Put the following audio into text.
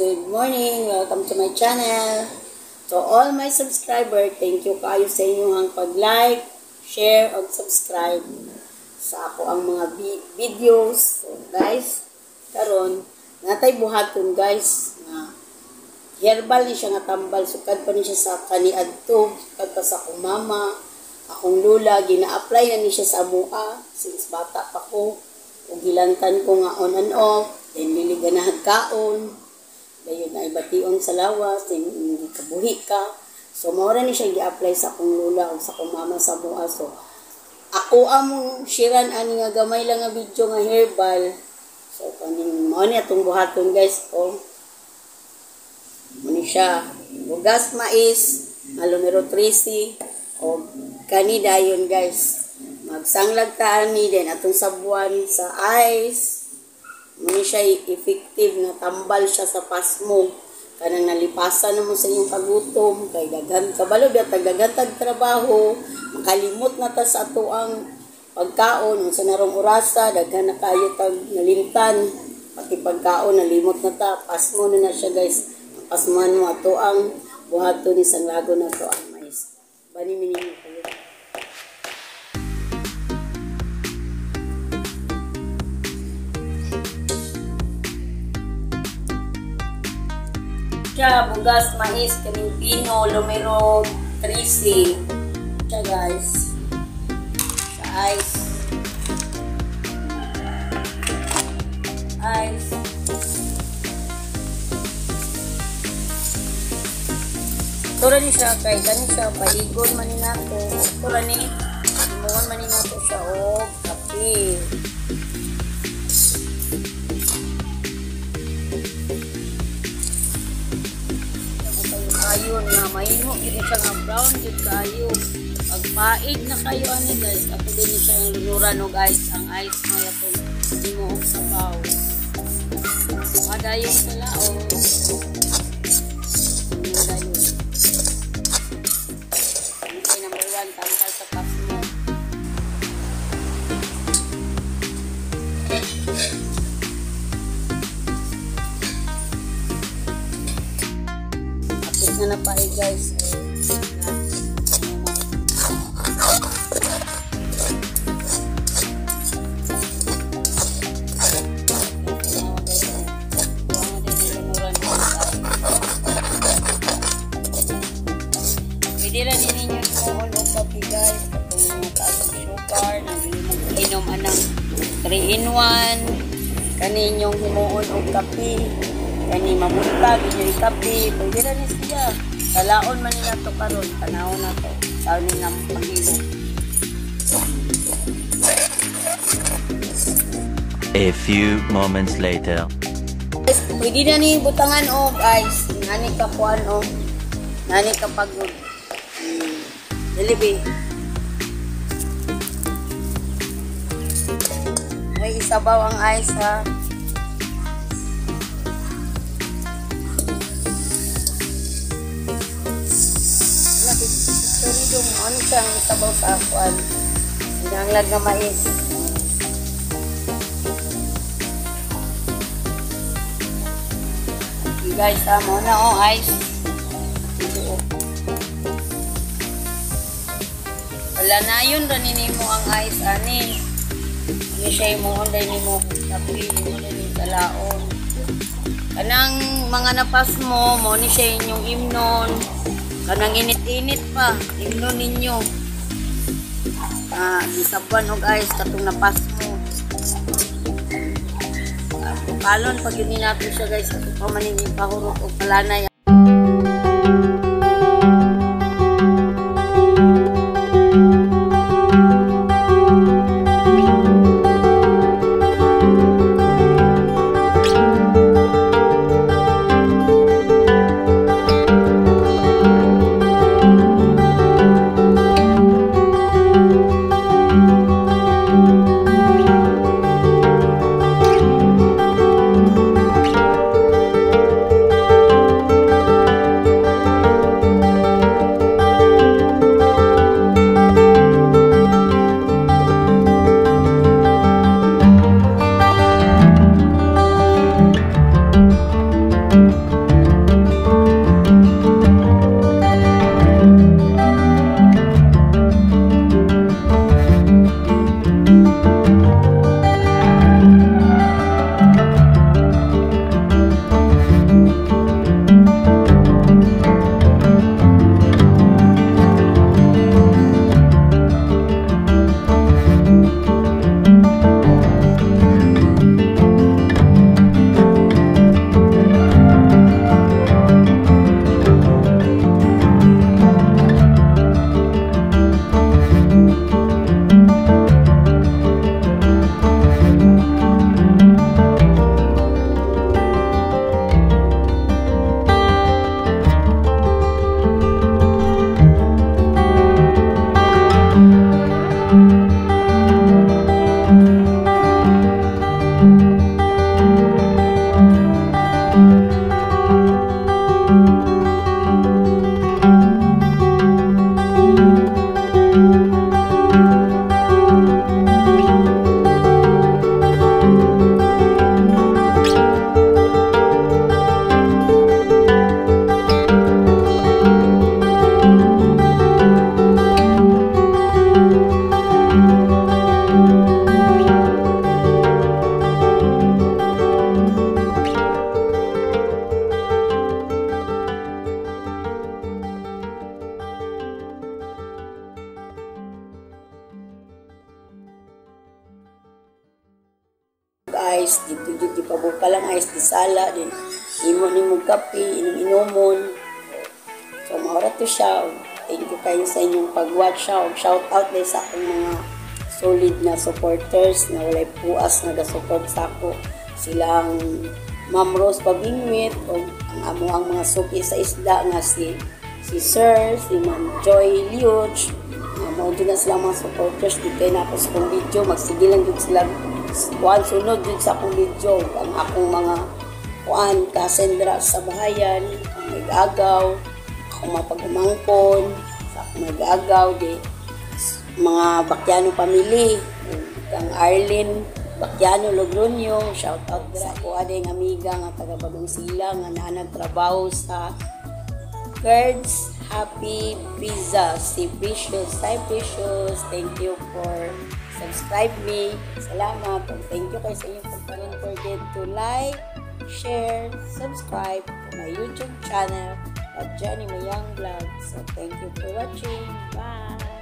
good morning. Welcome to my channel. To all my subscriber, thank you kayo sa inyong pag-like, share, o subscribe sa ako ang mga videos. So guys, karon natay buhaton guys na herbal ni siya nga tambal. Sukad pa ni siya sa kaniadto, sukad pa sa akong mama, akong lula, gina-apply na ni siya sa amua since bata pa ko. Ug hilantan ko nga on and off, then liliganahan kaon, dayon na ibation sa lawas, then hindi kabuhi ka. So maura ni siya gi-apply sa akong lula o sa akong mama sa amua. So ako among shiran ani nga gamay lang nga video nga herbal. So kaning mao ni atong buhaton guys. O muni siya bugas mais, numero 13 o kani dayon guys. Magsanglag ta ani din atong sabuan sa ice. Muni siya effective na tambal siya sa pasmo. Kanang nalipasan na mo sa inyong kagutom, kay daghan kabalo biya tagagantag trabaho, makalimot na ta sa ato ang pagkaon, unsa narong orasa, daghan na kayo tag nalimtan, pati pagkaon nalimot na ta, pasmo na siya guys. Pasman mo ato ang buhaton ni sanglago na to ang mais. Bani minimo kayo. Siya, bugas, mais, kaming pino, numero 13. Siya guys. Sa ice. Ice. Tura ni siya kay gani siya, paigon man ni nato. Tura ni, imuwan man ni nato siya o kape. Ayun na mahimo gid siya nga brown gid kayo. Pagpaig na kayo ani guys, ako din siya ang lunuran no guys, ang ice mo yatong himuog sa baw. Madayon sala o. Madayon. Okay, number 1 tangkal sa pasmo. Na napay guys. Pwede rin ninyo small o coffee guys. Kung mataas ang sugar, nag-inom anang 3-in-1. Kaninyong himuon o kape. Kani mamunta, ganyan yung kape, pwede na ni siya. Kalaon man nila ito karon, panahon na ito. Saan nila panghilong. A few moments later. Pwede na ni butangan o guys. Nani ka kuan o. Nani ka pagod. Dilibi. May isabaw ang ice ha. Yung ano siyang sabaw sa akuan. Sinanglag na mais. Okay guys, mo na o ice. Ito o. Wala na yun, raninin mo ang ice ani. Ano siya yung mga onday ni mo. Tapi, mo na yung talaon. Kanang mga napas mo, mo ni siya yung imnon. Kanang init-init pa, himno ninyo. Isabuan o guys, katong napas mo. Palon, pag yun natin siya guys, ito pa maningin pahurot o palanay. ice, dito pabuka lang ice, di sala, din imo ni mo kape, inom-inomon. So, maura to siya. Thank you kayo sa inyong pag-watch siya. Shout out din sa akong mga solid na supporters na walay puas na ga-support sa ako. Silang Ma'am Rose Pabingwit o ang mga suki sa isda nga si Sir, si Ma'am Joy Liuch. Mao din na sila mga supporters. Di kayo na ako sa akong video. Magsige lang din sila. Sunod din sa akong video. Ang akong mga kasendra sa bahayan, ang nag-agaw, akong mapagumangkon, sa akong nag-agaw, di mga Bakyano family, ang Arlene Bakyano Logronyo, shout out sa ako ading amiga nga taga Bagong Sila nga nagtrabaho sa Kurds Happy Pizza, si Precious. Hi Precious, thank you for subscribe me. Salamat. Thank you kayo sa inyong pagkaroon. Don't forget to like, share, subscribe to my YouTube channel at Johnny Mayang Vlog. So thank you for watching. Bye!